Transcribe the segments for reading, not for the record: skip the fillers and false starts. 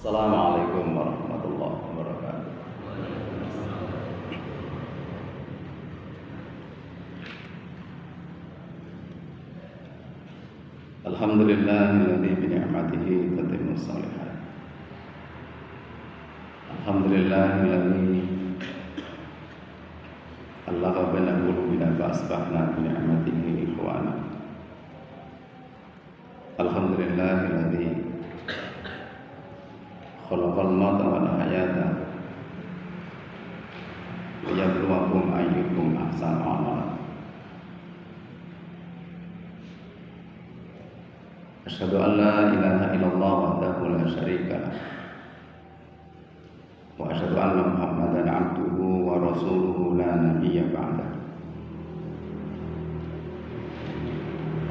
Assalamualaikum warahmatullahi wabarakatuh. Alhamdulillahilladzi bi ni'matihi tatimmus shalihat. Alhamdulillahilladzi allaqa baina qulubina fa asbahna bi ni'matihi ikhwana. Alhamdulillahilladzi khalaqal mauta wal hayata liyabluwakum ayyukum ahsanu amala. Asyhadu an la ilaha illallah wahdahu la syarika lah wa asyhadu anna Muhammadan abduhu wa rasuluhu la nabiyya ba'dah.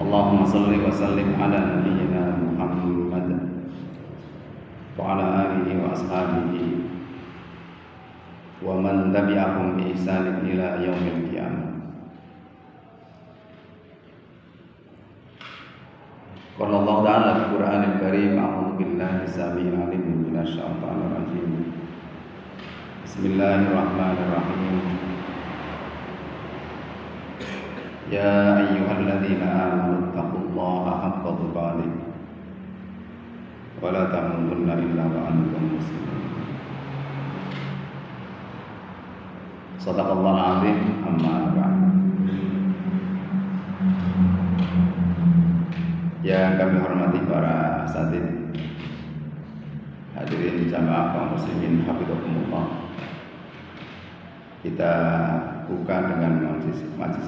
Allahumma shalli wa sallim ala nabiyyina Muhammad wa ala alihi wa ashabihi wa man tabi'ahum bi ihsanin ila yaumil qiyamah. Qala Allah ta'ala fi Qur'anil Karim, a'udzu billahi samii'il 'aliim minasy syaithaanir rajiim. Bismillahirrahmanirrahim. Ya ayyuhalladzina aamanu taqullaha haqqa tuqatih wa la tamutunna illa wa antum muslimun. Shadaqallahul 'azim. Amma ba'd. Yang kami hormati para asatidz, hadirin jamaah kaum muslimin hafidhakumullah. Kita buka dengan majlis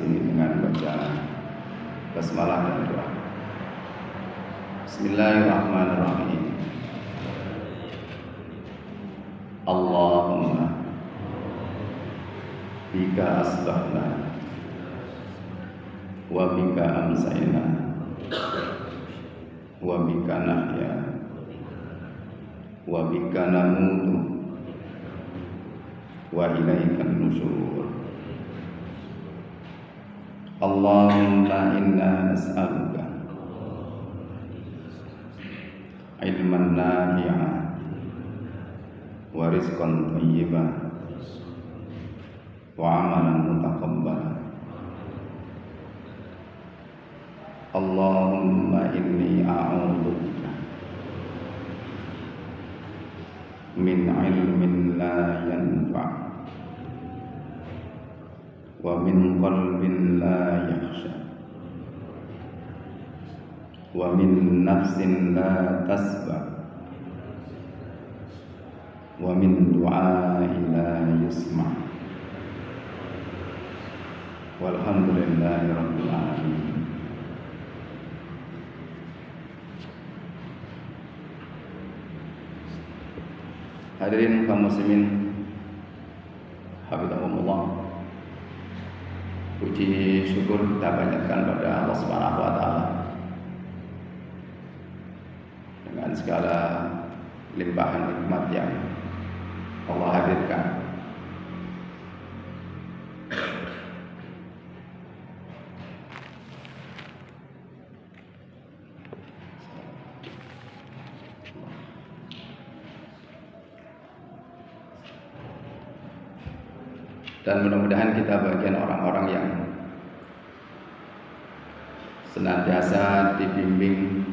ini dengan baca basmalah dan doa. Bismillahirrahmanirrahim. Allahumma bika asbahna wa bika amsayna wa bika nahya wa bika namutu wa ilaikan nusyur. Allahumma inna nas'aluka ilman nafi'an wa rizqan thayyiban wa amalan mutaqabbalan. Allahumma inni a'udzubika min ilmin la yanfa' wa min qalbin la yakhsha wa min nafsin la tasba wa min du'ain la yusma'. Walhamdulillahi rabbil alamin. Hadirin kaum muslimin hafidhakumullah. Puji syukur kita panjatkan pada Allah Subhanahu wa taala dengan segala limpahan nikmat yang Allah hadirkan. Dan mudah-mudahan kita bagian orang-orang yang senantiasa dibimbing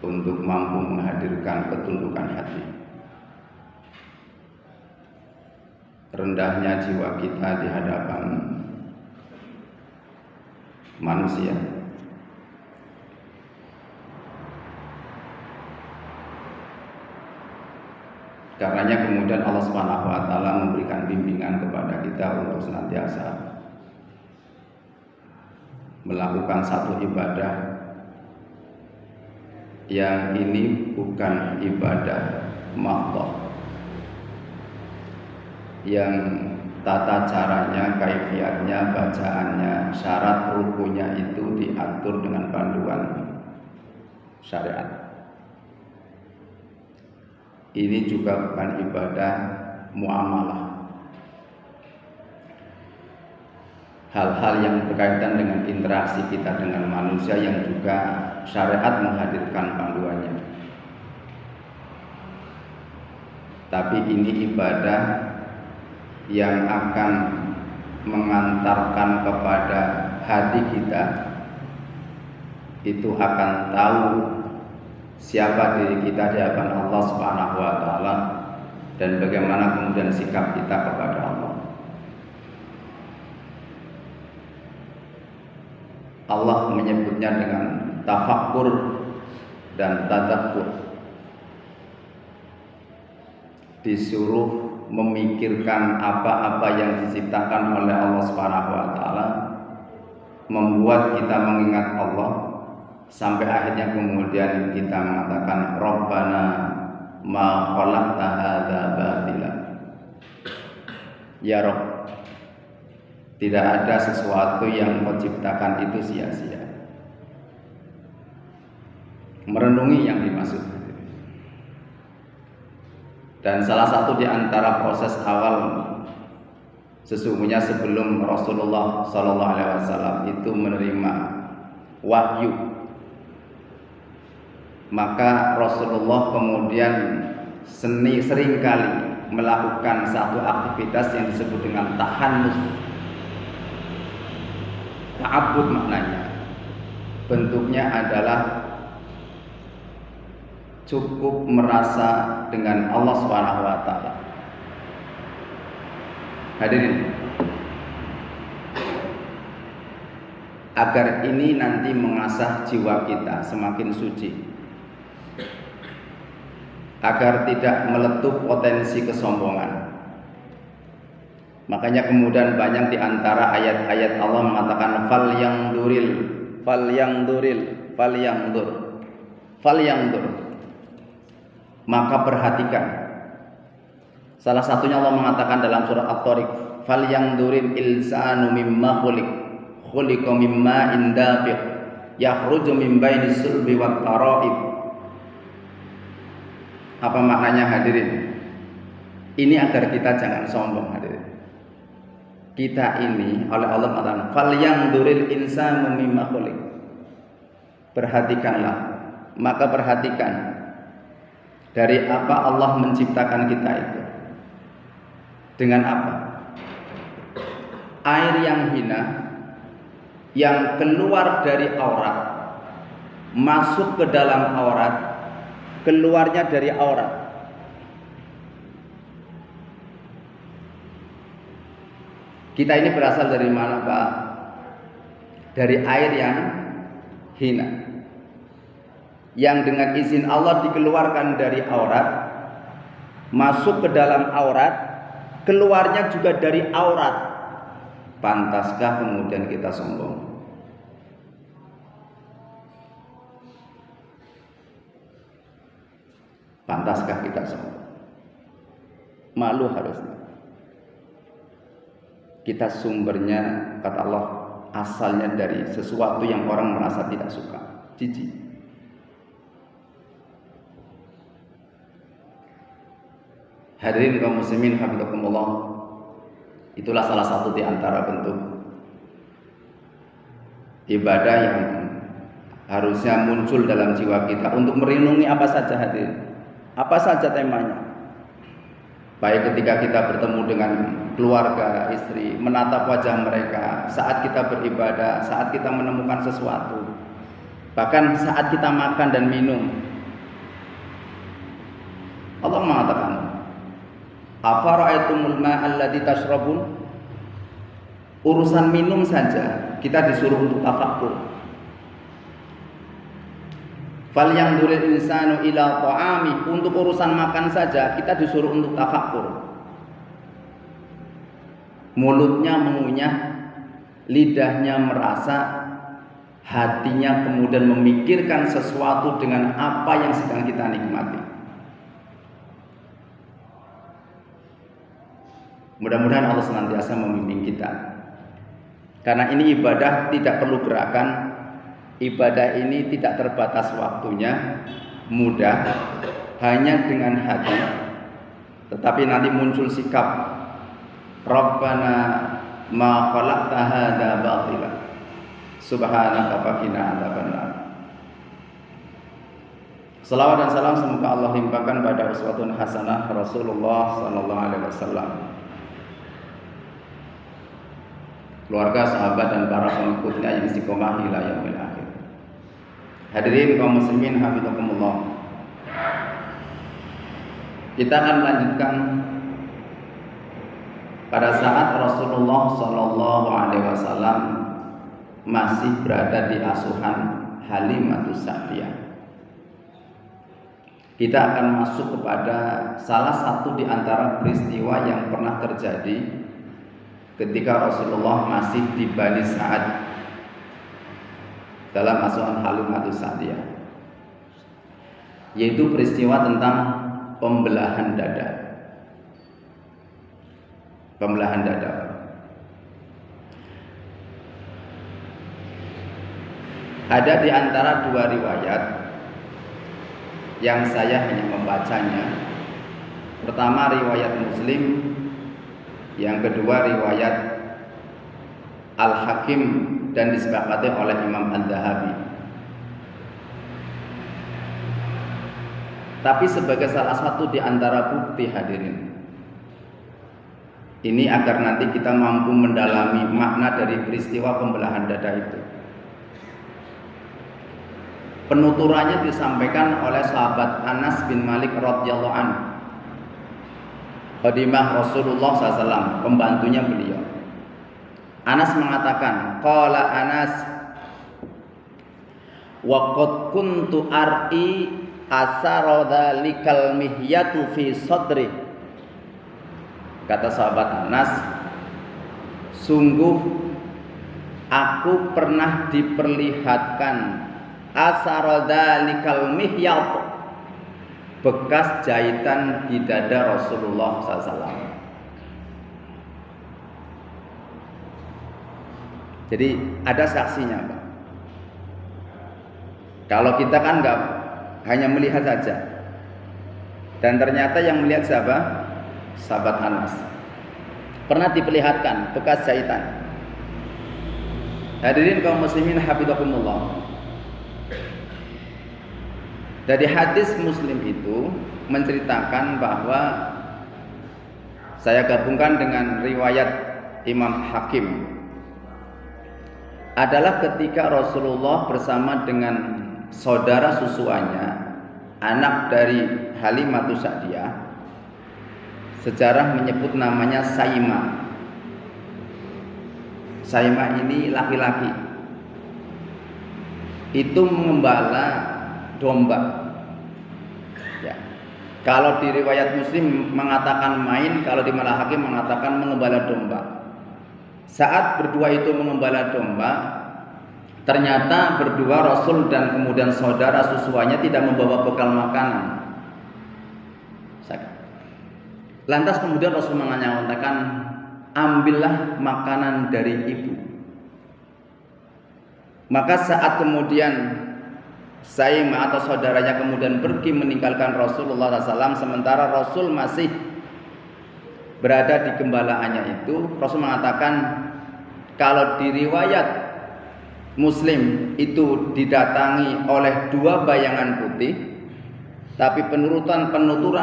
untuk mampu menghadirkan ketundukan hati, rendahnya jiwa kita di hadapan manusia, karenanya kemudian Allah Subhanahu wa taala memberikan bimbingan kepada kita untuk senantiasa melakukan satu ibadah yang ini bukan ibadah mahdhah, yang tata caranya, kaifiatnya, bacaannya, syarat rukunya itu diatur dengan panduan syariat. Ini juga bukan ibadah muamalah, hal-hal yang berkaitan dengan interaksi kita dengan manusia yang juga syariat menghadirkan panduannya. tapi ini ibadah yang akan mengantarkan kepada hati kita itu akan tahu siapa diri kita di hadapan Allah Subhanahu wa taala dan bagaimana kemudian sikap kita kepada Allah. Allah menyebutnya dengan tafakkur dan tadabur. Disuruh memikirkan apa-apa yang diciptakan oleh Allah Subhanahu wa taala, membuat kita mengingat Allah sampai akhirnya kemudian kita mengatakan Rabbana ma khalaqta hadza batila. Ya Rabb, tidak ada sesuatu yang kau ciptakan itu sia-sia. Merenungi yang dimaksud. Dan salah satu di antara proses awal sesungguhnya sebelum Rasulullah Sallallahu Alaihi Wasallam itu menerima wahyu, maka Rasulullah kemudian seringkali melakukan satu aktivitas yang disebut dengan tahannus. Ta'abbud maknanya, bentuknya adalah cukup merasa dengan Allah Subhanahu wa taala. Hadirin, agar ini nanti mengasah jiwa kita semakin suci, agar tidak meletup potensi kesombongan. Makanya kemudian banyak di antara ayat-ayat Allah mengatakan falyangdur. Maka perhatikan. Salah satunya Allah mengatakan dalam surah At-Tariq, falyangduril insanu mimma khuliqa mimma indafiq yakhruju min bainis sulbi wat tara'ib. Apa maknanya hadirin? Ini agar kita jangan sombong hadirin. Kita ini oleh Allah mengatakan falyangduril insanu mimma khuliq. Perhatikanlah, maka perhatikan dari apa Allah menciptakan kita itu. Dengan apa? Air yang hina yang keluar dari aurat, masuk ke dalam aurat, keluarnya dari aurat. Kita ini berasal dari mana, Pak? Dari air yang hina, yang dengan izin Allah dikeluarkan dari aurat, masuk ke dalam aurat, keluarnya juga dari aurat. Pantaskah kemudian kita sombong? Pantaskah kita sombong? Malu harusnya. Kita sumbernya, kata Allah, asalnya dari sesuatu yang orang merasa tidak suka, jijik. Hadirin kaum muslimin hafizakumullah, itulah salah satu di antara bentuk ibadah yang harusnya muncul dalam jiwa kita untuk merenungi apa saja hadirin, apa saja temanya. Baik ketika kita bertemu dengan keluarga, istri, menatap wajah mereka, saat kita beribadah, saat kita menemukan sesuatu, bahkan saat kita makan dan minum. Allah mengatakan, afara'aitumul ma'a alladzi tashrabun. Urusan minum saja kita disuruh untuk tafakkur. Falyangduril insanu ila ta'ami. Untuk urusan makan saja kita disuruh untuk tafakkur. Mulutnya mengunyah, lidahnya merasa, hatinya kemudian memikirkan sesuatu dengan apa yang sedang kita nikmati. Mudah-mudahan Allah senantiasa membimbing kita. Karena ini ibadah tidak perlu gerakan, ibadah ini tidak terbatas waktunya, mudah, hanya dengan hati. Tetapi nanti muncul sikap, Rabbana ma khalaqta hadza batila, subhanaka faqina adzabannar. Salawat dan salam semoga Allah limpahkan pada uswatun hasanah Rasulullah sallallahu alaihi wasallam, keluarga, sahabat dan para pengikutnya yang istiqomah ila yaumil akhir. Hadirin kaum muslimin hafizakumullah. Kita akan melanjutkan pada saat Rasulullah sallallahu alaihi wasallam masih berada di asuhan Halimatus Sa'diyah. Kita akan masuk kepada salah satu di antara peristiwa yang pernah terjadi ketika Rasulullah masih di Bani Sa'ad dalam asuhan Halimatus Sa'diyah, yaitu peristiwa tentang pembelahan dada. Pembelahan dada. Ada di antara dua riwayat yang saya hanya membacanya. Pertama riwayat Muslim, yang kedua riwayat Al-Hakim dan disepakati oleh Imam Al-Dhahabi. Tapi sebagai salah satu di antara bukti, hadirin, ini agar nanti kita mampu mendalami makna dari peristiwa pembelahan dada itu. Penuturannya disampaikan oleh sahabat Anas bin Malik radhiyallahu anhu, khadimah Rasulullah SAW, pembantunya beliau. Anas mengatakan, qala Anas, wa qad kuntu ar'i asara dzalikal mihyatu fi sadri. Kata sahabat Anas, sungguh aku pernah diperlihatkan asara dzalikal mihyat, bekas jahitan di dada Rasulullah SAW. Jadi ada saksinya, Pak. Kalau kita kan nggak hanya melihat saja, dan ternyata yang melihat siapa? Sahabat Anas. Pernah diperlihatkan bekas jahitan. Hadirin kaum muslimin hafizakumullah. Dari hadis Muslim itu menceritakan bahwa saya gabungkan dengan riwayat Imam Hakim, adalah ketika Rasulullah bersama dengan saudara susuannya, anak dari Halimatus Sa'diyah. Sejarah menyebut namanya Saima. Saima ini laki-laki, itu mengembala domba. Ya. Kalau di riwayat Muslim mengatakan main, kalau di Al-Hakim mengatakan mengembala domba. Saat berdua itu mengembala domba, ternyata berdua Rasul dan kemudian saudara susuannya tidak membawa bekal makanan. Lantas kemudian Rasul mengatakan, ambillah makanan dari ibu. Maka saat kemudian Saima atau saudaranya kemudian pergi meninggalkan Rasulullah SAW, sementara Rasul masih berada di gembalaannya itu, Rasul mengatakan, kalau di riwayat Muslim itu didatangi oleh dua bayangan putih, tapi penuturan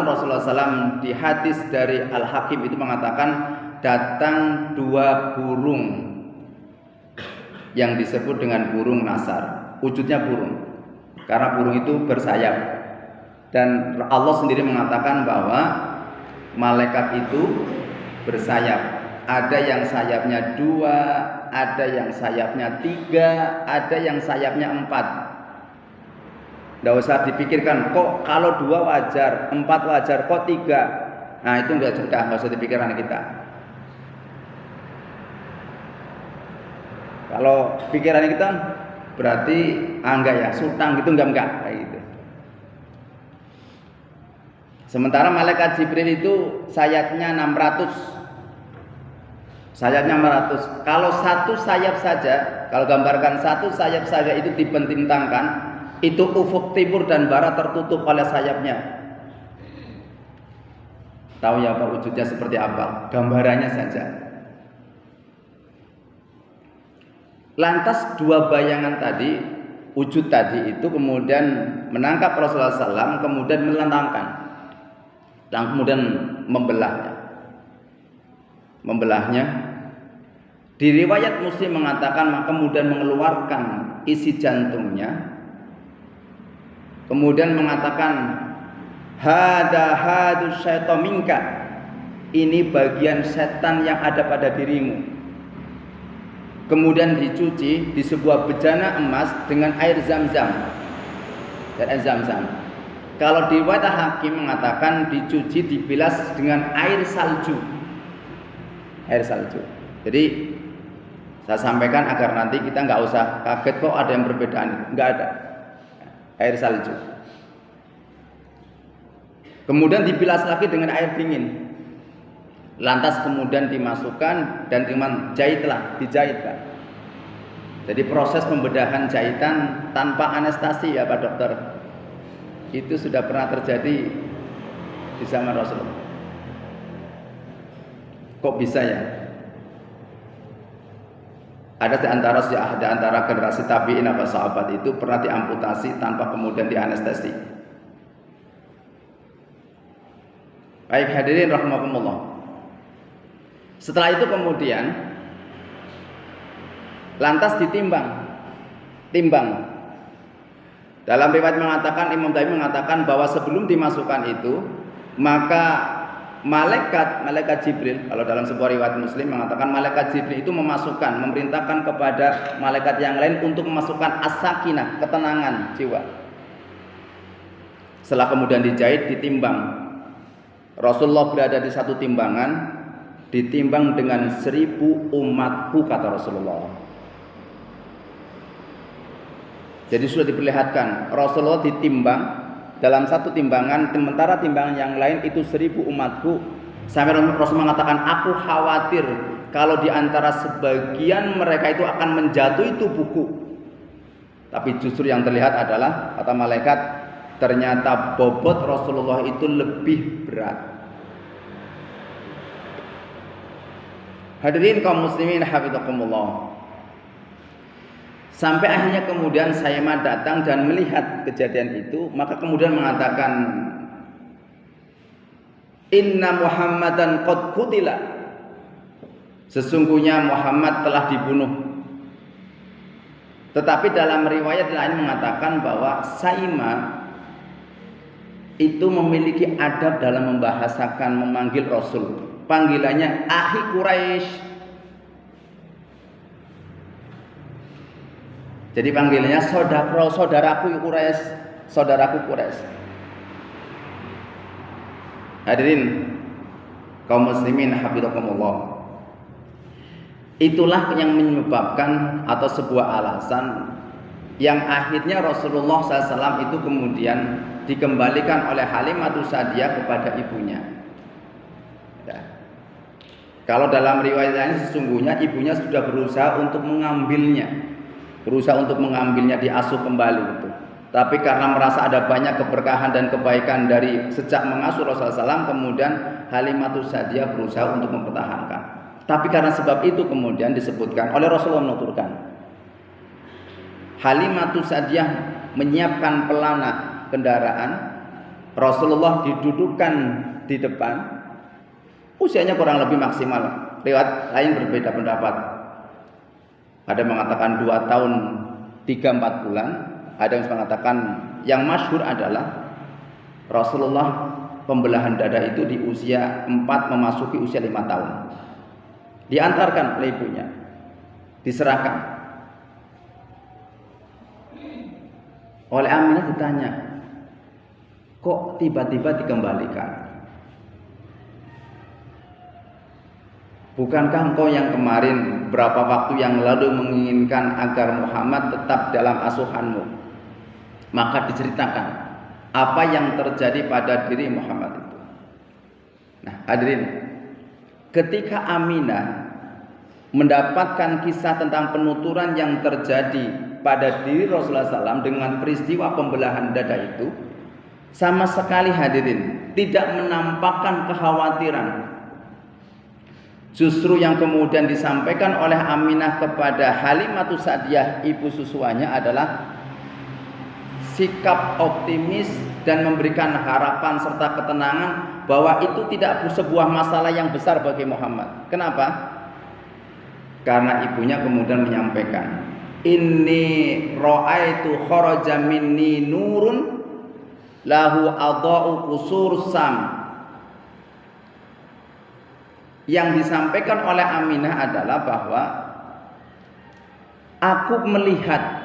Rasulullah SAW di hadis dari Al-Hakim itu mengatakan datang dua burung yang disebut dengan burung nasar. Wujudnya burung, karena burung itu bersayap. Dan Allah sendiri mengatakan bahwa malaikat itu bersayap. Ada yang sayapnya 2, ada yang sayapnya 3, ada yang sayapnya 4. Tidak usah dipikirkan, kok kalau 2 wajar, 4 wajar, kok 3. Nah itu enggak usah dipikirkan kita. Kalau pikiran kita berarti enggak ya, sutang gitu, enggak kayak gitu. Sementara malaikat Jibril itu sayapnya 600. Sayapnya 600. Kalau satu sayap saja, kalau gambarkan satu sayap saja itu dibentangkan, itu ufuk timur dan barat tertutup oleh sayapnya. Tahu ya Pak wujudnya seperti apa? Gambarannya saja. Lantas dua bayangan tadi wujud tadi itu kemudian menangkap Rasulullah SAW, kemudian melantangkan, dan kemudian membelahnya. Di riwayat Muslim mengatakan kemudian mengeluarkan isi jantungnya, kemudian mengatakan hadu syaitan minka, ini bagian setan yang ada pada dirimu. Kemudian dicuci di sebuah bejana emas dengan air zam-zam. Kalau di riwayat Hakim mengatakan dicuci, dibilas dengan air salju. Jadi saya sampaikan agar nanti kita nggak usah kaget kok ada yang perbedaan. Nggak ada. Air salju. Kemudian dibilas lagi dengan air dingin. Lantas kemudian dimasukkan dan dijahitlah. Jadi proses pembedahan jahitan tanpa anestesi ya Pak Dokter, itu sudah pernah terjadi di zaman Rasulullah. Kok bisa ya? Ada di antara generasi tabi'in atau sahabat itu pernah diamputasi tanpa kemudian dianestesi. Baik hadirin rahimakumullah. Setelah itu kemudian lantas ditimbang. Dalam riwayat mengatakan, Imam Daimi mengatakan bahwa sebelum dimasukkan itu, maka malaikat Jibril, kalau dalam sebuah riwayat Muslim mengatakan malaikat Jibril itu memerintahkan kepada malaikat yang lain untuk memasukkan as-sakinah, ketenangan jiwa. Setelah kemudian dijahit, ditimbang. Rasulullah berada di satu timbangan, ditimbang dengan 1000 umatku, kata Rasulullah. Jadi sudah diperlihatkan Rasulullah ditimbang dalam satu timbangan, sementara timbangan yang lain itu 1000 umatku. Sampai Rasul mengatakan, aku khawatir kalau di antara sebagian mereka itu akan menjatuhi tubuhku. Tapi justru yang terlihat adalah, kata malaikat, ternyata bobot Rasulullah itu lebih berat. Hadirin kaum muslimin hafizakumullah. Sampai akhirnya kemudian Sayyimah datang dan melihat kejadian itu, maka kemudian mengatakan, Inna Muhammadan qad qutila. Sesungguhnya Muhammad telah dibunuh. Tetapi dalam riwayat lain mengatakan bahwa Sayyimah itu memiliki adab dalam membahasakan memanggil Rasul. Panggilannya akhi Quraisy. Jadi panggilannya saudaraku Quraisy. Hadirin kaum muslimin hafizakumullah. Itulah yang menyebabkan atau sebuah alasan yang akhirnya Rasulullah SAW itu kemudian dikembalikan oleh Halimatus Sa'diyah kepada ibunya. Ya. Kalau dalam riwayat lain sesungguhnya ibunya sudah berusaha untuk mengambilnya diasuh kembali itu. Tapi karena merasa ada banyak keberkahan dan kebaikan dari sejak mengasuh Rasulullah SAW, kemudian Halimatus Sa'diyah berusaha untuk mempertahankan. Tapi karena sebab itu kemudian disebutkan oleh Rasulullah menuturkan, Halimatus Sa'diyah menyiapkan pelana kendaraan, Rasulullah didudukkan di depan, usianya kurang lebih maksimal. Riwayat lain berbeda pendapat. Ada yang mengatakan 2 tahun 3-4 bulan, ada yang mengatakan yang masyhur adalah Rasulullah pembelahan dada itu di usia 4 memasuki usia 5 tahun. Diantarkan oleh ibunya, diserahkan. Oleh Aminah ditanya, kok tiba-tiba dikembalikan? Bukankah engkau yang kemarin berapa waktu yang lalu menginginkan agar Muhammad tetap dalam asuhanmu? Maka diceritakan apa yang terjadi pada diri Muhammad itu. Nah, hadirin, ketika Aminah mendapatkan kisah tentang penuturan yang terjadi pada diri Rasulullah SAW dengan peristiwa pembelahan dada itu, sama sekali hadirin tidak menampakkan kekhawatiran. Justru yang kemudian disampaikan oleh Aminah kepada Halimatus Sa'diyah, ibu susuannya, adalah sikap optimis dan memberikan harapan serta ketenangan bahwa itu tidak sebuah masalah yang besar bagi Muhammad. Kenapa? Karena ibunya kemudian menyampaikan, inni ra'aitu kharaja minni nurun lahu adha'u qusur sam. Yang disampaikan oleh Aminah adalah bahwa aku melihat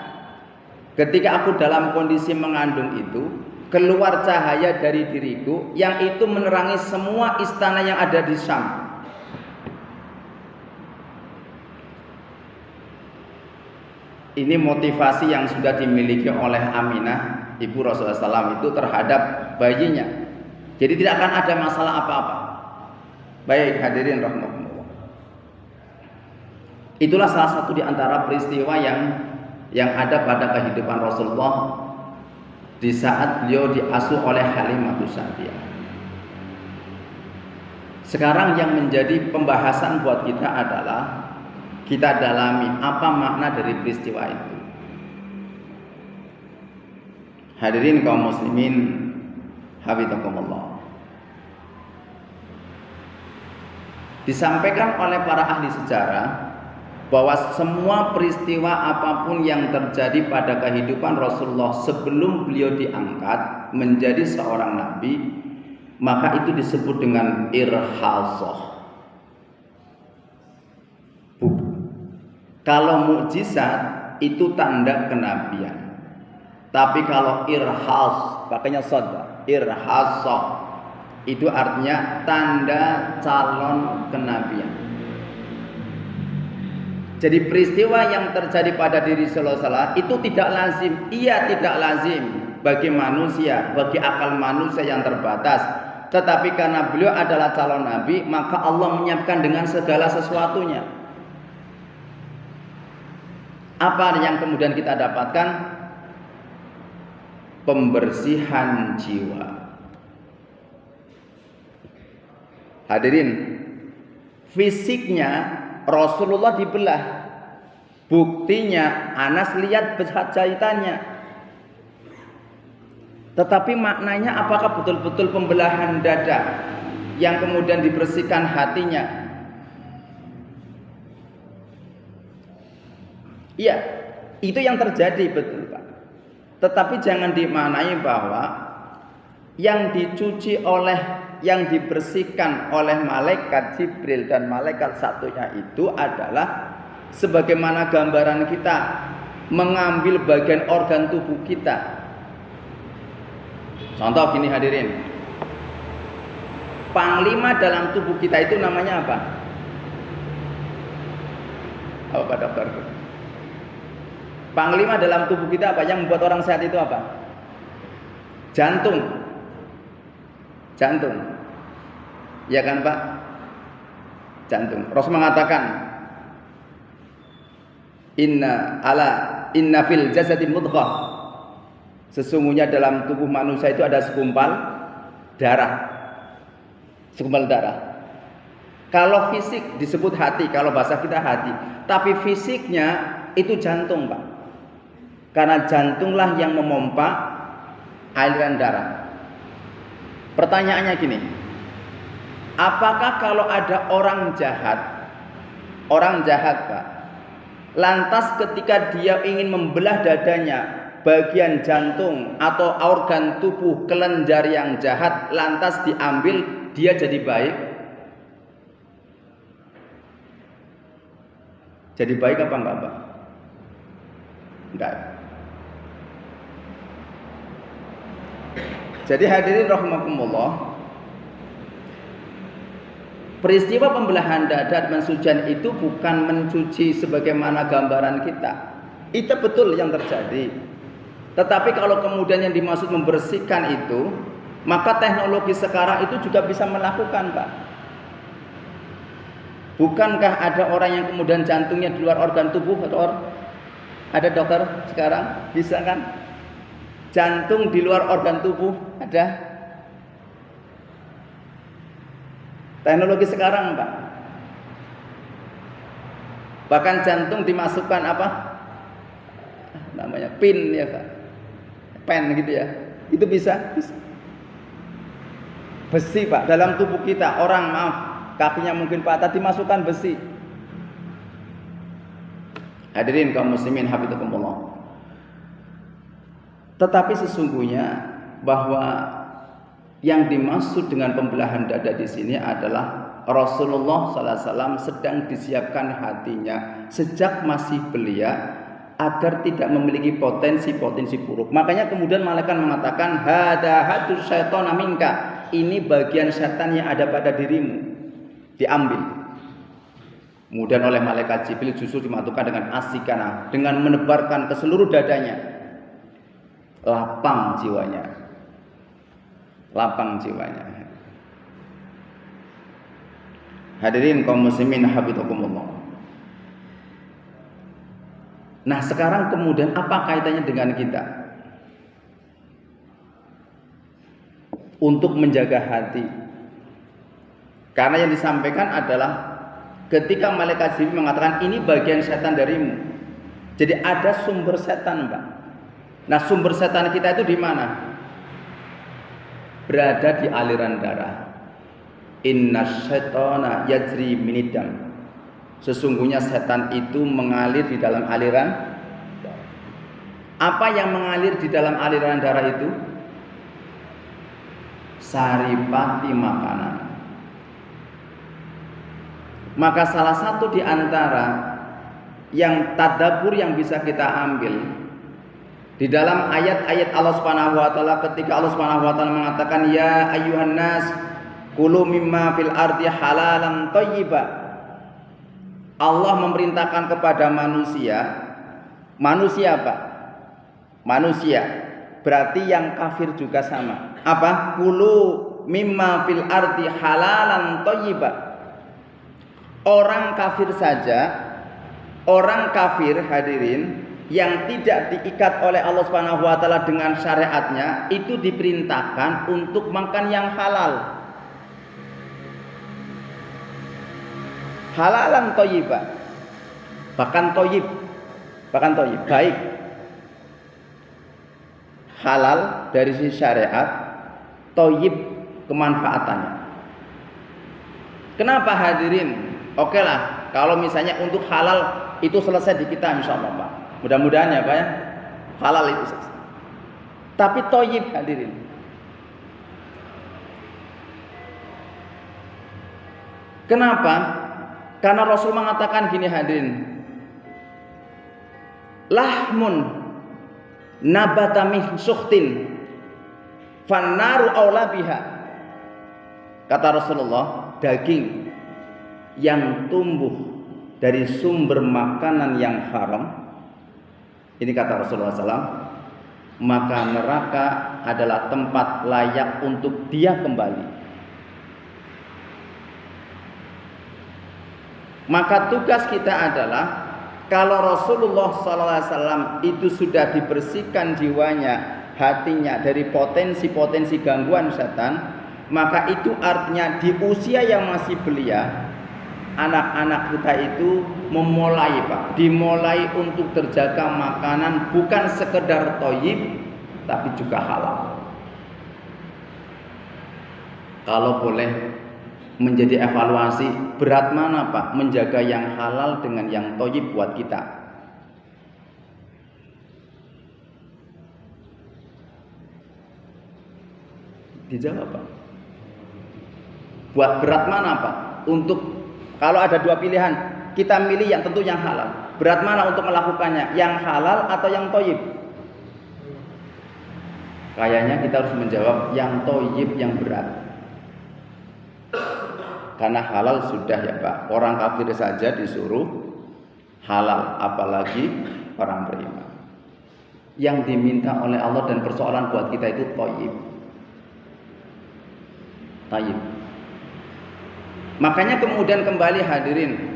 ketika aku dalam kondisi mengandung itu, keluar cahaya dari diriku yang itu menerangi semua istana yang ada di Syam. Ini motivasi yang sudah dimiliki oleh Aminah, ibu Rasulullah SAW itu terhadap bayinya. Jadi tidak akan ada masalah apa-apa. Baik hadirin rahimakumullah. Itulah salah satu di antara peristiwa yang ada pada kehidupan Rasulullah di saat beliau diasuh oleh Halimatus Sa'diyah. Sekarang yang menjadi pembahasan buat kita adalah kita dalami apa makna dari peristiwa itu. Hadirin kaum muslimin, hafizakumullah. Disampaikan oleh para ahli sejarah bahwa semua peristiwa apapun yang terjadi pada kehidupan Rasulullah sebelum beliau diangkat menjadi seorang nabi, maka itu disebut dengan irhasah. Kalau mukjizat itu tanda kenabian. Tapi kalau irhas, pakainya sadar, irhasah itu artinya tanda calon kenabian. Jadi peristiwa yang terjadi pada diri Rasulullah itu tidak lazim. Iya, tidak lazim bagi manusia, bagi akal manusia yang terbatas. Tetapi karena beliau adalah calon nabi, maka Allah menyiapkan dengan segala sesuatunya. Apa yang kemudian kita dapatkan? Pembersihan jiwa. Hadirin, fisiknya Rasulullah dibelah. Buktinya Anas lihat jahitannya. Tetapi maknanya apakah betul-betul pembelahan dada yang kemudian dibersihkan hatinya? Iya, itu yang terjadi betul Pak. Tetapi jangan dimaknai bahwa yang dicuci oleh, yang dibersihkan oleh malaikat Jibril dan malaikat satunya itu adalah sebagaimana gambaran kita mengambil bagian organ tubuh kita. Contoh gini hadirin, panglima dalam tubuh kita itu namanya apa? Apa Pak Dokter? Panglima dalam tubuh kita apa? Yang membuat orang sehat itu apa? Jantung. Jantung. Ya kan Pak? Jantung. Rasul mengatakan, Inna fil jasadi mudghah. Sesungguhnya dalam tubuh manusia itu ada segumpal darah. Segumpal darah. Kalau fisik disebut hati, kalau bahasa kita hati. Tapi fisiknya itu jantung Pak. Karena jantunglah yang memompa aliran darah. Pertanyaannya gini, apakah kalau ada orang jahat Pak, lantas ketika dia ingin membelah dadanya, bagian jantung atau organ tubuh kelenjar yang jahat lantas diambil, dia jadi baik? Jadi baik apa enggak Pak? Enggak. Jadi hadirin rahimakumullah, peristiwa pembelahan dada dan pensucian itu bukan mencuci sebagaimana gambaran kita. Itu betul yang terjadi. Tetapi kalau kemudian yang dimaksud membersihkan itu, maka teknologi sekarang itu juga bisa melakukan Pak. Bukankah ada orang yang kemudian jantungnya di luar organ tubuh? Ada dokter sekarang? Bisa kan? Jantung di luar organ tubuh ada. Teknologi sekarang Pak. Bahkan jantung dimasukkan apa? Namanya pin ya Pak. pen gitu ya. Itu bisa. Besi Pak, dalam tubuh kita orang maaf kakinya mungkin patah dimasukkan besi. Hadirin kaum muslimin hafizakumullah. Tetapi sesungguhnya bahwa yang dimaksud dengan pembelahan dada di sini adalah Rasulullah SAW sedang disiapkan hatinya sejak masih belia agar tidak memiliki potensi-potensi buruk. Makanya kemudian malaikat mengatakan hada hadus syaitana minka. Ini bagian setan yang ada pada dirimu, diambil. Kemudian oleh malaikat Jibril justru dimasukkan dengan asikana, dengan menebarkan ke seluruh dadanya. Lapang jiwanya. Lapang jiwanya. Hadirin kaum muslimin hafizakumullah. Nah, sekarang kemudian apa kaitannya dengan kita? Untuk menjaga hati. Karena yang disampaikan adalah ketika malaikat Jibril mengatakan ini bagian setan darimu. Jadi ada sumber setan, Pak. Nah, sumber setan kita itu di mana? Berada di aliran darah. Inna syaitana yajri minidam. Sesungguhnya setan itu mengalir di dalam aliran darah. Apa yang mengalir di dalam aliran darah itu? Saripati makanan. Maka salah satu di antara yang tadabbur yang bisa kita ambil di dalam ayat-ayat Allah Subhanahu wa taala ketika Allah Subhanahu wa taala mengatakan ya ayyuhan nas kulu mimma fil ardi halalan thayyiba. Allah memerintahkan kepada manusia apa? Manusia. Berarti yang kafir juga sama. Apa? Kulu mimma fil ardi halalan thayyiba. Orang kafir saja, orang kafir hadirin yang tidak diikat oleh Allah Subhanahu wa taala dengan syariatnya itu diperintahkan untuk makan yang halal. Halalan thayyiba. Bahkan thayyib, baik. Halal dari sisi syariat, thayyib kemanfaatannya. Kenapa hadirin? Oke lah, kalau misalnya untuk halal itu selesai di kita insyaallah Pak. Mudah-mudahan ya Pak ya. Halal itu selesai. Tapi thayyib hadirin. Kenapa? Karena Rasul mengatakan gini hadirin. Lahmun nabata min sukhtin fannaru aula biha. Kata Rasulullah, daging yang tumbuh dari sumber makanan yang haram, ini kata Rasulullah SAW, maka neraka adalah tempat layak untuk dia kembali. Maka tugas kita adalah kalau Rasulullah SAW itu sudah dibersihkan jiwanya, hatinya dari potensi-potensi gangguan setan, maka itu artinya di usia yang masih belia, anak-anak kita itu dimulai untuk terjaga makanan bukan sekedar thayyib tapi juga halal. Kalau boleh menjadi evaluasi, berat mana Pak menjaga yang halal dengan yang thayyib buat kita? Dijawab Pak. Buat berat mana Pak? Untuk kalau ada dua pilihan, kita milih yang tentu yang halal. Berat mana untuk melakukannya? Yang halal atau yang thayyib? Kayaknya kita harus menjawab yang thayyib yang berat. Karena halal sudah ya Pak. Orang kafir saja disuruh halal, apalagi orang beriman. Yang diminta oleh Allah dan persoalan buat kita itu thayyib. Thayyib. Makanya kemudian kembali hadirin,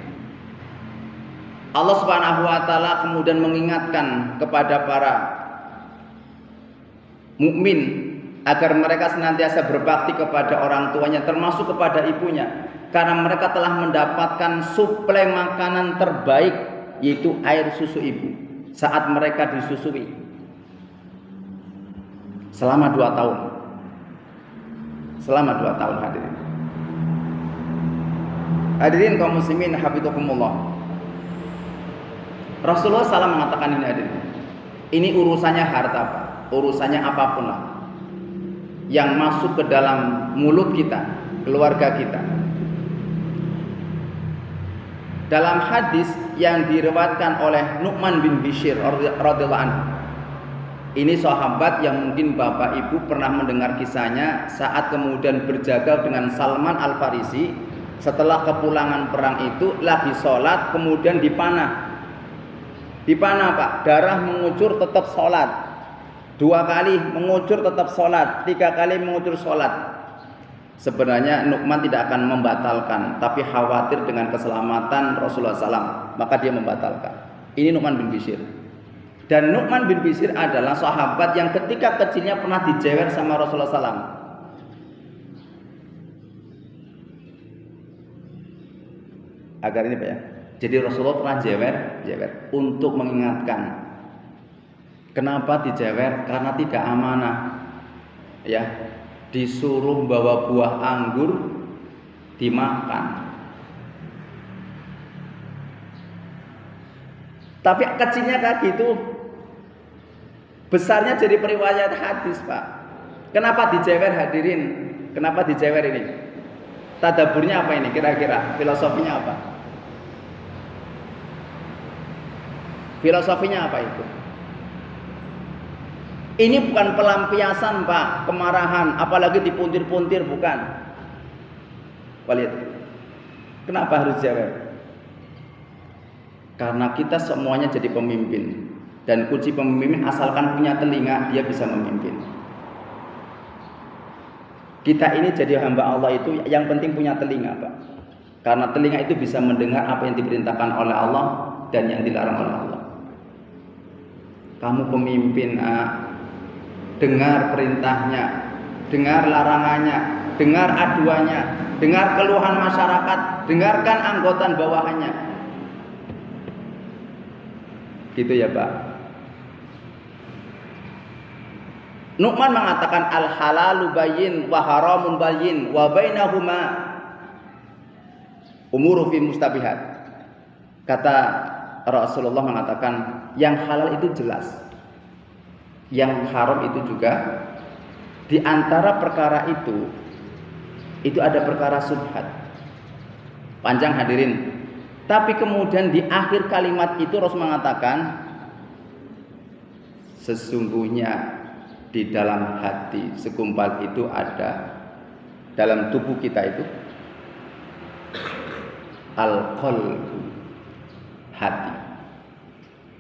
Allah Subhanahu wa taala kemudian mengingatkan kepada para mukmin agar mereka senantiasa berbakti kepada orang tuanya termasuk kepada ibunya, karena mereka telah mendapatkan suplai makanan terbaik yaitu air susu ibu saat mereka disusui. selama 2 tahun. Selama 2 tahun hadirin. Hadirin kaum muslimin hafizakumullah. Rasulullah SAW mengatakan ini hadirin. Ini urusannya harta Pak. Urusannya apapun lah. Yang masuk ke dalam mulut kita, keluarga kita. Dalam hadis yang diriwayatkan oleh Nu'man bin Bishir radhiyallahu anhu. Ini sahabat yang mungkin Bapak Ibu pernah mendengar kisahnya saat kemudian berjaga dengan Salman Al-Farisi setelah kepulangan perang itu lagi sholat kemudian dipanah. Dipanah Pak, darah mengucur tetap sholat. 2 kali mengucur tetap sholat, 3 kali mengucur sholat. Sebenarnya Nu'man tidak akan membatalkan, tapi khawatir dengan keselamatan Rasulullah SAW, maka dia membatalkan. Ini Nu'man bin Bishir. Dan Nu'man bin Bishir adalah sahabat yang ketika kecilnya pernah dijewer sama Rasulullah SAW. Agar ini Pak ya. Jadi Rasulullah pernah jewer untuk mengingatkan. Kenapa dijewer? Karena tidak amanah. Ya. Disuruh bawa buah anggur dimakan. Tapi kecilnya kayak gitu, besarnya jadi periwayat hadis Pak. Kenapa dijewer hadirin? Kenapa dijewer ini? Tadaburnya apa ini kira-kira? Filosofinya apa? Filosofinya apa itu? Ini bukan pelampiasan Pak, kemarahan, apalagi dipuntir-puntir, bukan. Walid, kenapa harus jawab? Karena kita semuanya jadi pemimpin. Dan kunci pemimpin asalkan punya telinga, dia bisa memimpin. Kita ini jadi hamba Allah itu yang penting punya telinga Pak. Karena telinga itu bisa mendengar apa yang diperintahkan oleh Allah dan yang dilarang oleh Allah. Kamu pemimpin, dengar perintahnya, dengar larangannya, dengar aduannya, dengar keluhan masyarakat, dengarkan anggota bawahannya. Gitu ya Pak. Nu'man mengatakan al halalu bayyin wa haramun bayyin wa bainahuma umuru fi mustabihat. Kata Rasulullah mengatakan yang halal itu jelas, yang haram itu juga. Di antara perkara itu ada perkara subhat. Panjang hadirin. Tapi kemudian di akhir kalimat itu Rasul mengatakan sesungguhnya di dalam hati segumpal itu ada, dalam tubuh kita itu al-qalbu, hati.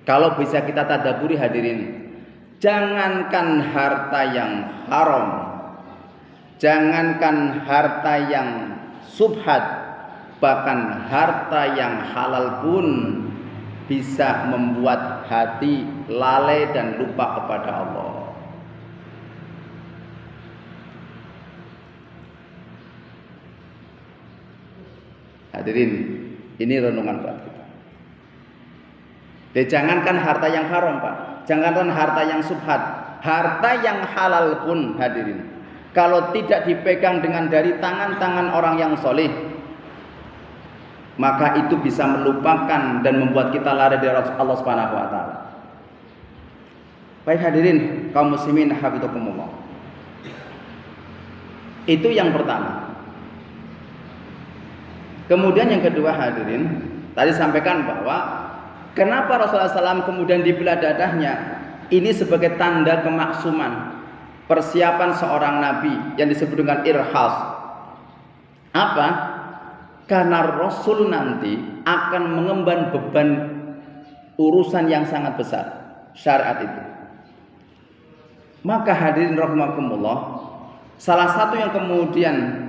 Kalau bisa kita tadaburi hadirin, jangankan harta yang haram, jangankan harta yang subhat, bahkan harta yang halal pun bisa membuat hati lalai dan lupa kepada Allah. Hadirin, ini renungan buat kita. Jangankan harta yang haram Pak, jangankan harta yang subhat, harta yang halal pun hadirin, kalau tidak dipegang dengan dari tangan-tangan orang yang soleh, maka itu bisa melupakan dan membuat kita lari dari Allah Subhanahu wa taala. Baik hadirin kaum muslimin hafizakumullah. Itu yang pertama. Kemudian yang kedua hadirin, tadi sampaikan bahwa kenapa Rasulullah SAW kemudian dibelah dadahnya? Ini sebagai tanda kemaksuman, persiapan seorang nabi yang disebut dengan irhas. Apa? Karena Rasul nanti akan mengemban beban urusan yang sangat besar, syariat itu. Maka hadirin rahimakumullah, salah satu yang kemudian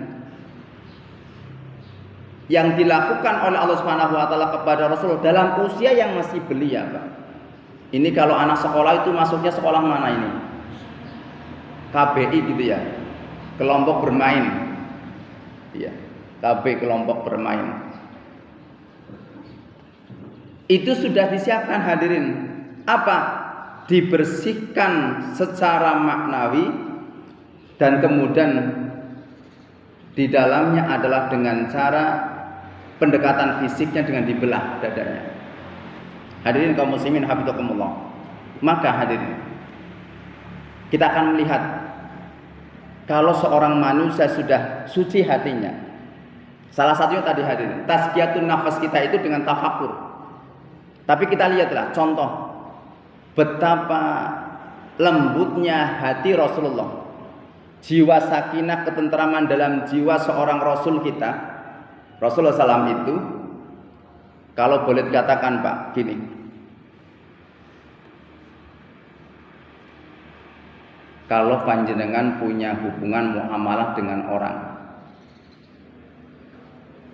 yang dilakukan oleh Allah Subhanahu wa taala kepada Rasul dalam usia yang masih belia, Pak. Ini kalau anak sekolah itu masuknya sekolah mana ini? KBI gitu ya. Kelompok bermain. Iya. KB kelompok bermain. Itu sudah disiapkan hadirin. Apa? dibersihkan secara maknawi, dan kemudian di dalamnya adalah dengan cara pendekatan fisiknya dengan dibelah dadanya. Hadirin kaum muslimin hafizakumullah. Maka hadirin, kita akan melihat kalau seorang manusia sudah suci hatinya, salah satunya tadi hadirin, tazkiyatun nafas kita itu dengan tafakur. Tapi kita lihatlah contoh betapa lembutnya hati Rasulullah, jiwa sakinah, ketentraman dalam jiwa seorang Rasul kita, Rasulullah SAW itu, kalau boleh dikatakan Pak, gini, kalau panjenengan punya hubungan muamalah dengan orang,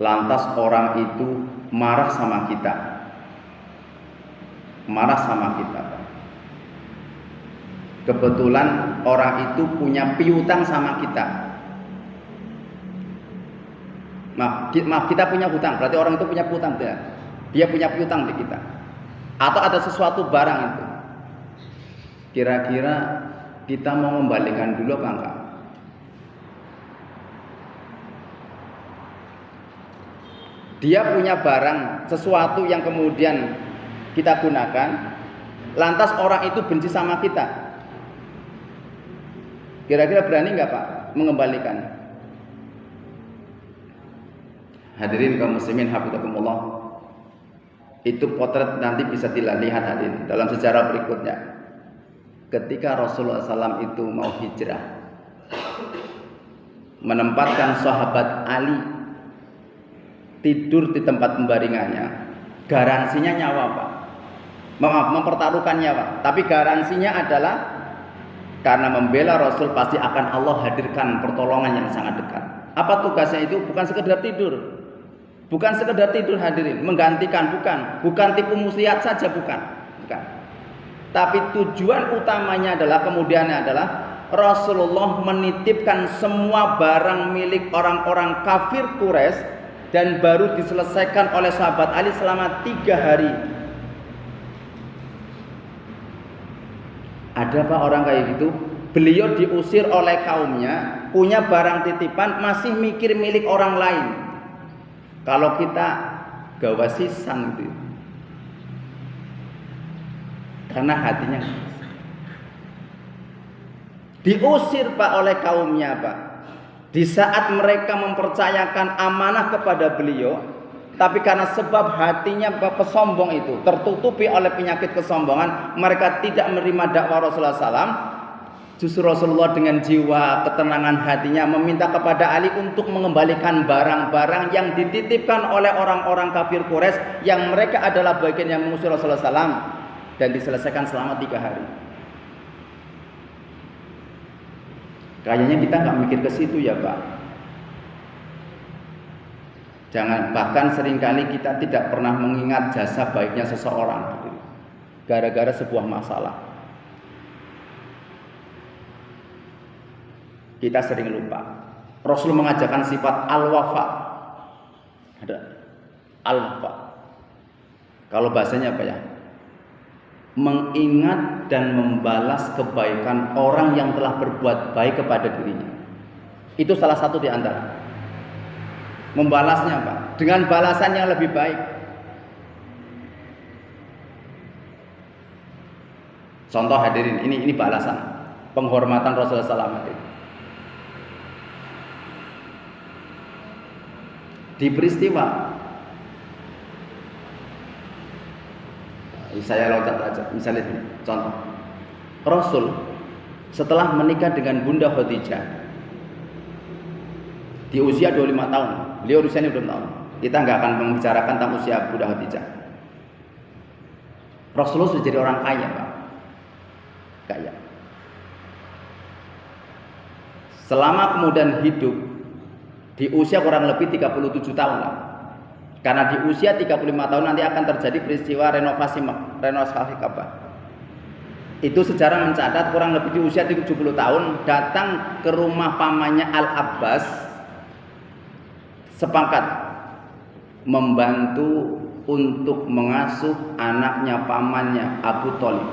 lantas orang itu marah sama kita, Pak. Kebetulan orang itu punya piutang sama kita. Maaf, kita punya hutang, berarti orang itu punya hutang tidak? Dia punya piutang di kita. Atau ada sesuatu barang itu. Kira-kira kita mau membalikan dulu apa enggak? Dia punya barang, sesuatu yang kemudian kita gunakan, lantas orang itu benci sama kita. Kira-kira berani nggak Pak mengembalikan? Hadirin kaum muslimin hafizakumullah. Itu potret nanti bisa dilihat hadirin dalam sejarah berikutnya. Ketika Rasulullah SAW itu mau hijrah, menempatkan sahabat Ali tidur di tempat pembaringannya, garansinya nyawa Pak. Maaf, mempertaruhkan nyawa, tapi garansinya adalah karena membela Rasul pasti akan Allah hadirkan pertolongan yang sangat dekat. Apa tugasnya itu? Bukan sekedar tidur. Bukan sekedar tidur hadirin, menggantikan, bukan tipu muslihat saja, bukan. Tapi tujuan utamanya adalah kemudiannya adalah Rasulullah menitipkan semua barang milik orang-orang kafir Quraisy dan baru diselesaikan oleh sahabat Ali selama 3 hari. Ada Pak orang kayak gitu? Beliau diusir oleh kaumnya, punya barang titipan, masih mikir milik orang lain. Kalau kita gawasisan gitu, karena hatinya diusir Pak oleh kaumnya Pak. Di saat mereka mempercayakan amanah kepada beliau, tapi karena sebab hatinya pesombong itu tertutupi oleh penyakit kesombongan, mereka tidak menerima dakwah Rasulullah SAW. Justru Rasulullah dengan jiwa ketenangan hatinya meminta kepada Ali untuk mengembalikan barang-barang yang dititipkan oleh orang-orang kafir Quraisy yang mereka adalah bagian yang mengusir Rasulullah SAW, dan diselesaikan selama 3 hari. Kayaknya kita nggak mikir ke situ ya Pak. Jangan, bahkan seringkali kita tidak pernah mengingat jasa baiknya seseorang gara-gara sebuah masalah. Kita sering lupa. Rasul mengajarkan sifat al-wafa. Ada al-wafa. Kalau bahasanya apa ya? Mengingat dan membalas kebaikan orang yang telah berbuat baik kepada dirinya. Itu salah satu di antara. Membalasnya Pak, dengan balasan yang lebih baik. Contoh hadirin, ini balasan penghormatan Rasulullah SAW. Di peristiwa, saya loncat aja, misalnya ini, contoh Rasul setelah menikah dengan Bunda Khadijah di usia 25 tahun, beliau usianya 20 tahun. Kita nggak akan membicarakan tentang usia Bunda Khadijah. Rasulullah sudah jadi orang kaya Pak, kaya. Selama kemudian hidup di usia kurang lebih 37 tahun lah. Karena di usia 35 tahun nanti akan terjadi peristiwa renovasi Ka'bah. Itu sejarah mencatat kurang lebih di usia 70 tahun datang ke rumah pamannya Al-Abbas, sepakat membantu untuk mengasuh anaknya pamannya Abu Thalib.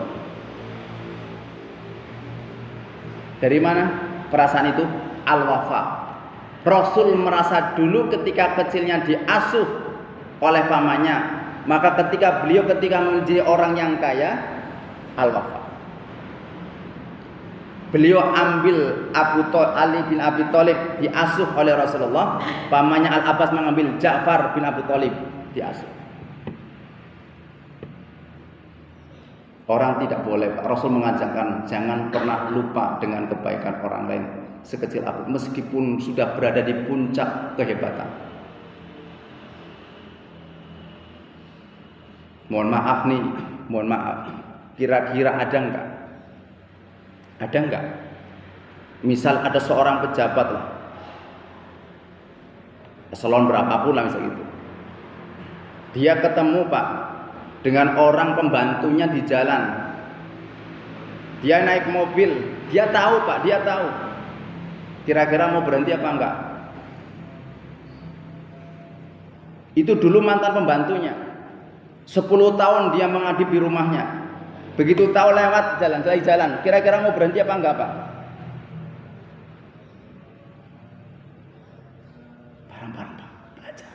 Dari mana perasaan itu? Al-wafa. Rasul merasa dulu ketika kecilnya diasuh oleh pamannya, maka ketika menjadi orang yang kaya, al-wafa. Beliau ambil Ali bin Abi Thalib diasuh oleh Rasulullah, pamannya Al-Abbas mengambil Ja'far bin Abi Thalib diasuh. Orang tidak boleh, Pak. Rasul mengajarkan jangan pernah lupa dengan kebaikan orang lain sekecil apapun, meskipun sudah berada di puncak kehebatan. Mohon maaf. Kira-kira ada enggak? Ada enggak? Misal ada seorang pejabat lah, eselon berapapun lah misal itu. Dia ketemu Pak dengan orang pembantunya di jalan. Dia naik mobil, dia tahu Pak, dia tahu. Kira-kira mau berhenti apa enggak? Itu dulu mantan pembantunya. 10 tahun dia mengadip di rumahnya. Begitu tahu lewat jalan, kira-kira mau berhenti apa enggak Pak? Barang-barang Pak, belajar.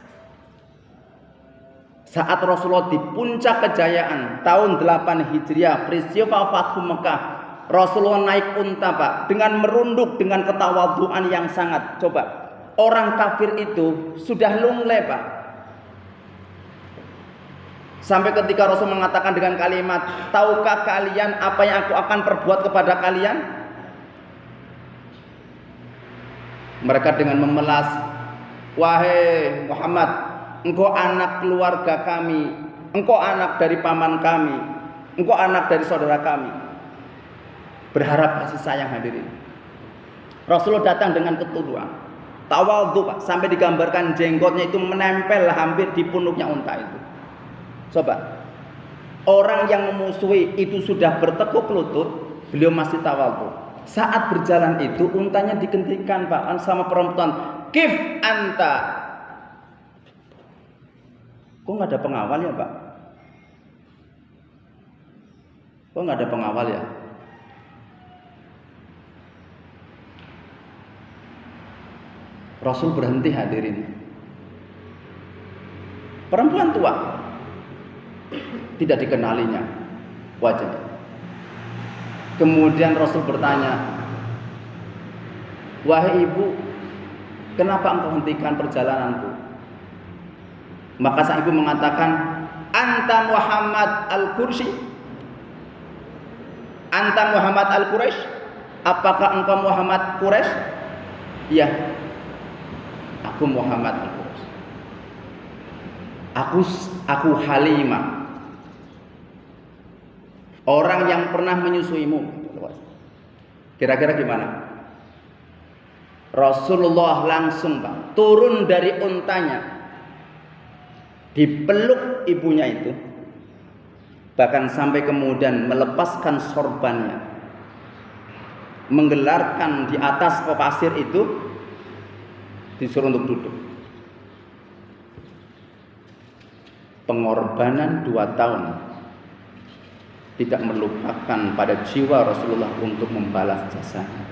Saat Rasulullah di puncak kejayaan tahun 8 Hijriah, peristiwa Fathu Mekah, Rasulullah naik unta Pak, dengan merunduk dengan ketawadhuan yang sangat. Coba, orang kafir itu sudah lunglai Pak. Sampai ketika Rasul mengatakan dengan kalimat, tahukah kalian apa yang aku akan perbuat kepada kalian? Mereka dengan memelas, wahai Muhammad, engkau anak keluarga kami, engkau anak dari paman kami, engkau anak dari saudara kami. Berharap kasih sayang hadirin. Rasulullah datang dengan ketuduhan, tawadhu Pak, sampai digambarkan jenggotnya itu menempel hampir di punuknya unta itu. Coba, orang yang memusuhi itu sudah bertekuk lutut, beliau masih tawadhu. Saat berjalan itu untanya dikentikan Pak sama perempuan, kif anta. Kok nggak ada pengawal ya Pak? Kok nggak ada pengawal ya? Rasul berhenti hadirin. Perempuan tua, tidak dikenalinya wajahnya. Kemudian Rasul bertanya, wahai ibu, kenapa engkau hentikan perjalananku? Maka sang ibu mengatakan, anta Muhammad al-Qurshi, anta Muhammad al-Quraisy, apakah engkau Muhammad Quraisy? Iya, aku Muhammad al-Quraisy. Aku Halimah, orang yang pernah menyusuimu. Kira-kira gimana? Rasulullah langsung Pak turun dari untanya, dipeluk ibunya itu, bahkan sampai kemudian melepaskan sorbannya, menggelarkan di atas pasir itu, disuruh untuk duduk. Pengorbanan 2 tahun tidak melupakan pada jiwa Rasulullah untuk membalas jasanya.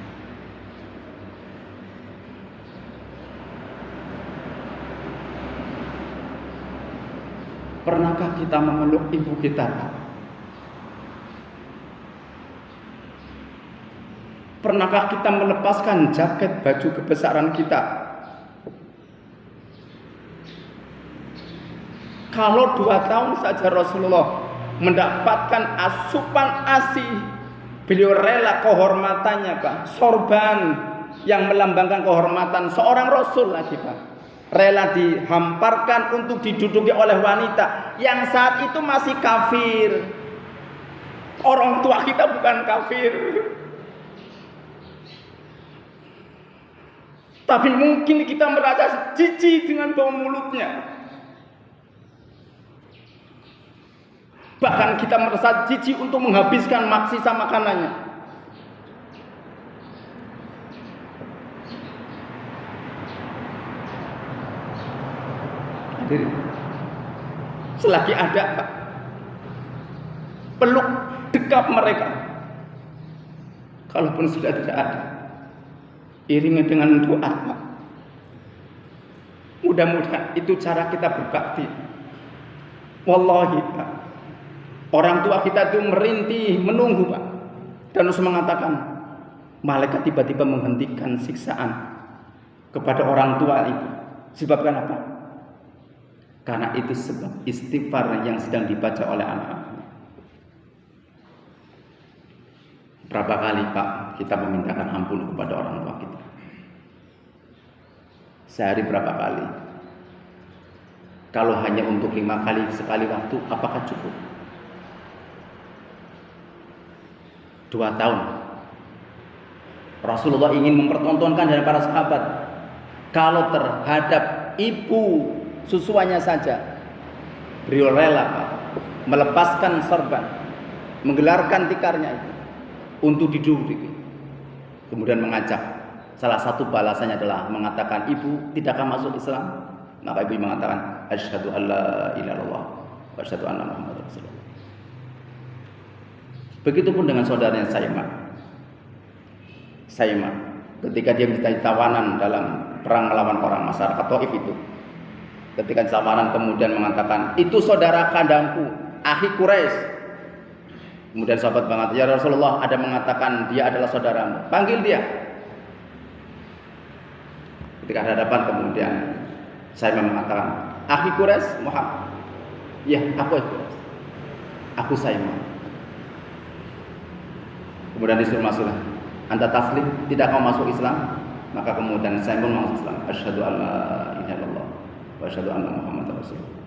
Pernahkah kita memeluk ibu kita? Pernahkah kita melepaskan jaket baju kebesaran kita? Kalau 2 tahun saja Rasulullah mendapatkan asupan ASI, beliau rela kehormatannya Pak, sorban yang melambangkan kehormatan seorang Rasul lagi Pak, rela dihamparkan untuk diduduki oleh wanita yang saat itu masih kafir. Orang tua kita bukan kafir, tapi mungkin kita merasa jijik dengan bau mulutnya. Bahkan kita merasa jijik untuk menghabiskan sisa makanannya. Hadirin, selagi ada Pak, peluk, dekap mereka. Kalaupun sudah tidak ada, iringi dengan doa, Pak. Mudah-mudahan itu cara kita berbakti. Wallahi, Pak, orang tua kita itu merintih, menunggu, Pak, dan terus mengatakan, malaikat tiba-tiba menghentikan siksaan kepada orang tua itu. Sebabkan apa? Karena itu sebab istighfar yang sedang dibaca oleh anak-anak. Berapa kali, Pak, kita memintakan ampun kepada orang tua kita? Sehari berapa kali? Kalau hanya untuk 5 kali sekali waktu, apakah cukup? 2 tahun Rasulullah ingin mempertontonkan dari para sahabat, kalau terhadap ibu susuannya saja beliau rela melepaskan sorban, menggelarkan tikarnya itu untuk diduduk. Kemudian mengajak, salah satu balasannya adalah mengatakan, ibu tidakkah masuk Islam? Maka ibu mengatakan, asyhadu alla ilaha illallah wa asyhadu anna muhammadar rasulullah. Begitupun dengan saudaranya Saimah, ketika dia menjadi tawanan dalam perang melawan orang masyarakat Taif itu, ketika tawanan kemudian mengatakan, itu saudara kandangku, akhi Quraisy. Kemudian sahabat mengatakan, ya Rasulullah, ada mengatakan dia adalah saudaramu, panggil dia. Ketika ada hadapan kemudian Saimah mengatakan, akhi Quraisy Muhammad. Ya, aku Quraisy, aku Saimah. Kemudian disuruh masuklah, anta taslim, tidak kau masuk Islam? Maka kemudian saya pun masuk Islam. Asyhadu alla ilaha illallah wa asyhadu anna muhammadar rasulullah.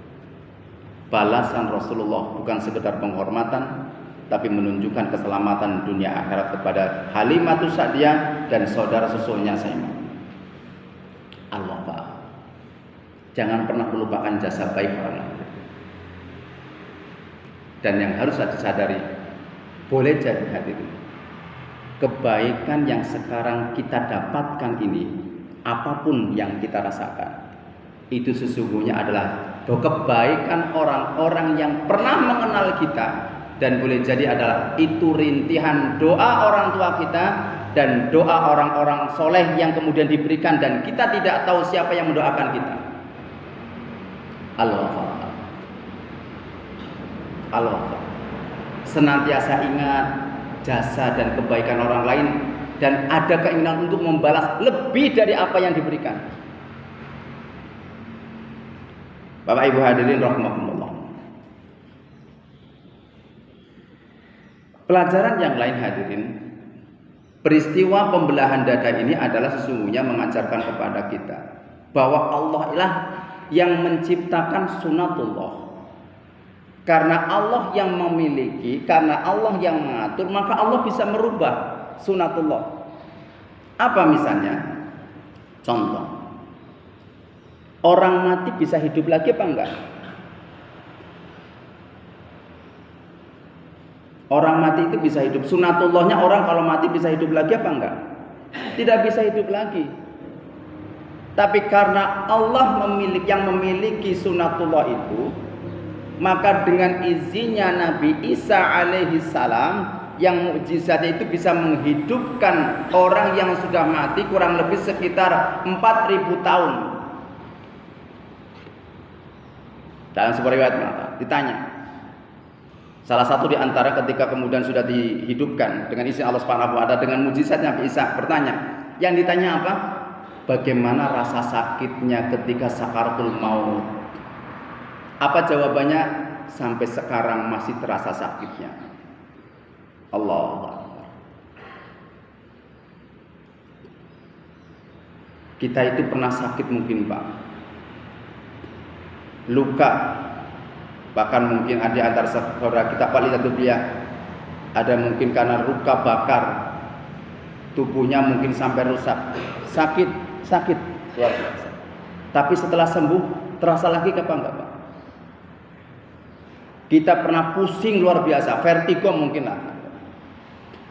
Balasan Rasulullah bukan sekedar penghormatan, tapi menunjukkan keselamatan dunia akhirat kepada Halimatus Sa'diyah dan saudara susunya Saimah. Allah, Pak, jangan pernah melupakan jasa baik orang lain. Dan yang harus disadari, boleh jadi hadirin, kebaikan yang sekarang kita dapatkan ini, apapun yang kita rasakan, itu sesungguhnya adalah kebaikan orang-orang yang pernah mengenal kita. Dan boleh jadi adalah itu rintihan doa orang tua kita dan doa orang-orang soleh yang kemudian diberikan, dan kita tidak tahu siapa yang mendoakan kita. Allah senantiasa ingat jasa dan kebaikan orang lain, dan ada keinginan untuk membalas lebih dari apa yang diberikan. Bapak Ibu hadirin rahimakumullah. Pelajaran yang lain hadirin, peristiwa pembelahan dada ini adalah sesungguhnya mengajarkan kepada kita bahwa Allah lah yang menciptakan sunatullah. Karena Allah yang memiliki, karena Allah yang mengatur, maka Allah bisa merubah sunatullah. Apa misalnya? Contoh, orang mati bisa hidup lagi apa enggak? Orang mati itu bisa hidup. Sunatullahnya orang kalau mati bisa hidup lagi apa enggak? Tidak bisa hidup lagi. Tapi karena Allah yang memiliki sunatullah itu, maka dengan izinnya Nabi Isa alaihi salam yang mukjizatnya itu bisa menghidupkan orang yang sudah mati kurang lebih sekitar 4.000 tahun. Dalam sebuah riwayat ditanya, salah satu di antara ketika kemudian sudah dihidupkan dengan izin Allah Subhanahu wa taala dengan mukjizatnya Nabi Isa bertanya, yang ditanya apa? Bagaimana rasa sakitnya ketika sakaratul maut? Apa jawabannya? Sampai sekarang masih terasa sakitnya. Allah. Kita itu pernah sakit mungkin, Pak. Luka. Bahkan mungkin ada antara saudara kita ada mungkin karena luka bakar, tubuhnya mungkin sampai rusak, sakit luar biasa. Tapi setelah sembuh terasa lagi apa enggak, Pak? Kita pernah pusing luar biasa, vertigo mungkin lah,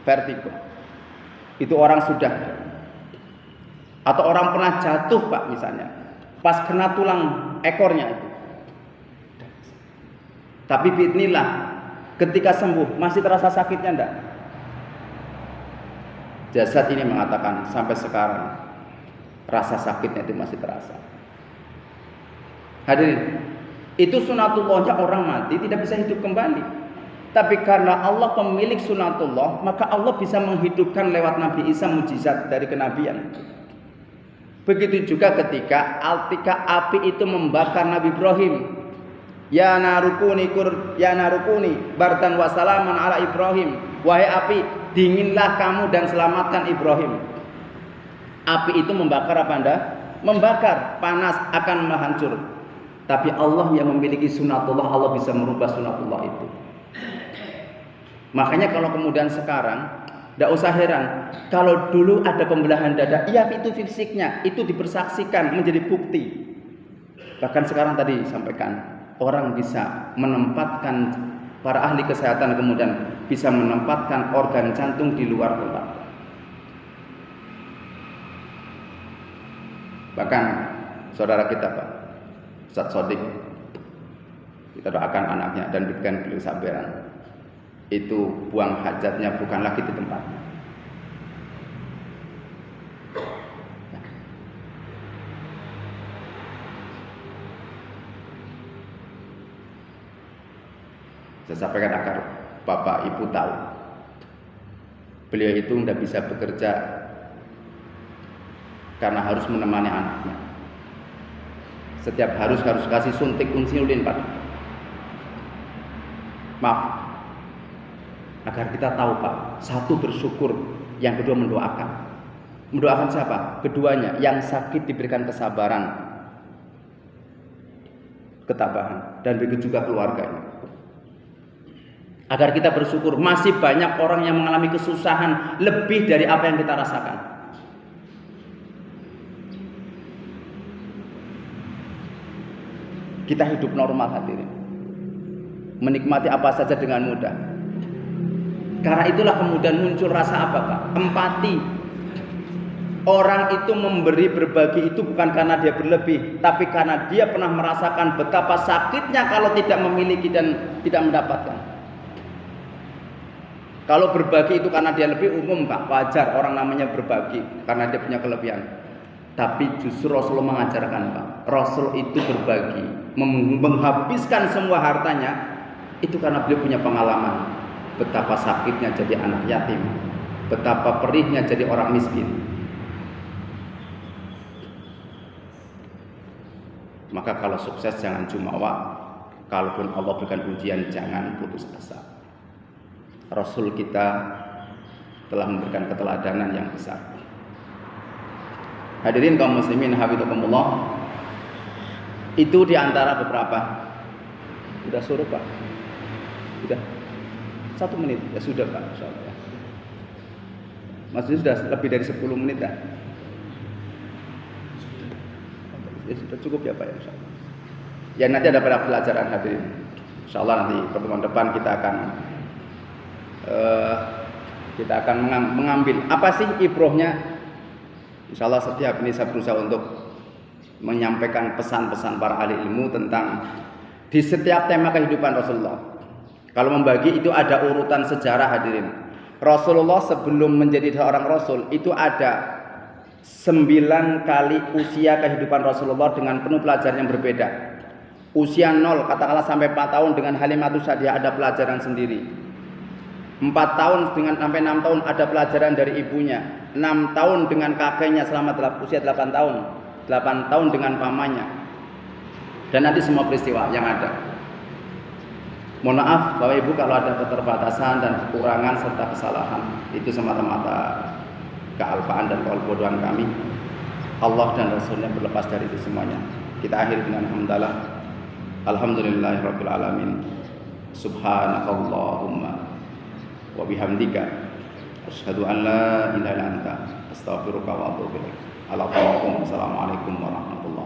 vertigo. Itu orang sudah, atau orang pernah jatuh, Pak, misalnya, pas kena tulang ekornya itu. Tapi bismillah, ketika sembuh masih terasa sakitnya enggak? Jasad ini mengatakan sampai sekarang rasa sakitnya itu masih terasa. Hadirin, itu sunatullahnya orang mati tidak bisa hidup kembali. Tapi karena Allah pemilik sunatullah, maka Allah bisa menghidupkan lewat Nabi Isa mujizat dari kenabian. Begitu juga ketika api itu membakar Nabi Ibrahim. Ya narukuni bardan wa salaman ala Ibrahim. Wahai api, dinginlah kamu dan selamatkan Ibrahim. Api itu membakar apa Anda? Membakar, panas, akan menghancur. Tapi Allah yang memiliki sunatullah, Allah bisa merubah sunatullah itu. Makanya kalau kemudian sekarang, tidak usah heran kalau dulu ada pembelahan dada, iya itu fisiknya, itu dipersaksikan menjadi bukti. Bahkan sekarang tadi sampaikan, orang bisa menempatkan, para ahli kesehatan kemudian bisa menempatkan organ jantung di luar tempat. Bahkan saudara kita Pak Ustadz Sodik, kita doakan anaknya dan berikan beliau kesabaran. Itu buang hajatnya bukan lagi di tempatnya. Saya sampaikan agar Bapak Ibu tahu, beliau itu tidak bisa bekerja karena harus menemani anaknya. Setiap harus kasih suntik insulin Pak. Maaf, agar kita tahu Pak, satu bersyukur, yang kedua mendoakan. Mendoakan siapa? Keduanya, yang sakit diberikan kesabaran, ketabahan, dan begitu juga keluarganya. Agar kita bersyukur, masih banyak orang yang mengalami kesusahan lebih dari apa yang kita rasakan. Kita hidup normal hadirin, menikmati apa saja dengan mudah. Karena itulah kemudian muncul rasa apa Pak? Empati. Orang itu memberi, berbagi itu bukan karena dia berlebih, tapi karena dia pernah merasakan betapa sakitnya kalau tidak memiliki dan tidak mendapatkan. Kalau berbagi itu karena dia lebih umum Pak, wajar orang namanya berbagi karena dia punya kelebihan. Tapi justru Rasulullah mengajarkan Pak, Rasul itu berbagi, menghabiskan semua hartanya, itu karena beliau punya pengalaman betapa sakitnya jadi anak yatim, betapa perihnya jadi orang miskin. Maka kalau sukses jangan jumawa, kalaupun Allah berikan ujian jangan putus asa. Rasul kita telah memberikan keteladanan yang besar. Hadirin kaum muslimin hafizakumullah, itu diantara beberapa. Sudah suruh Pak? Sudah 1 menit ya sudah Pak, insyaallah ya. Maksudnya sudah lebih dari 10 menit ya. Ya sudah cukup ya Pak ya, insyaallah. Ya nanti ada pada pelajaran hadirin. Insyaallah nanti pertemuan depan kita akan mengambil apa sih ibrohnya. Insyaallah setiap ini saya berusaha untuk menyampaikan pesan-pesan para ahli ilmu tentang di setiap tema kehidupan Rasulullah. Kalau membagi itu ada urutan sejarah hadirin. Rasulullah sebelum menjadi seorang Rasul itu ada 9 kali usia kehidupan Rasulullah dengan penuh pelajaran yang berbeda. Usia 0 katakanlah sampai 4 tahun dengan Halimatus Sa'diyah ada pelajaran sendiri. 4 tahun dengan sampai 6 tahun ada pelajaran dari ibunya. 6 tahun dengan kakeknya selama usia 8 tahun. 8 tahun dengan pamannya. Dan nanti semua peristiwa yang ada. Mohon maaf Bapak Ibu kalau ada keterbatasan dan kekurangan serta kesalahan, itu semata-mata kealpaan dan kebodohan kami. Allah dan Rasulnya berlepas dari itu semuanya. Kita akhiri dengan hamdalah. Alhamdulillahirabbil alamin. Subhanakallahumma wa bihamdika asyhadu an la ilaha illa anta astaghfiruka wa atubu ilaik. Assalamualaikum warahmatullahi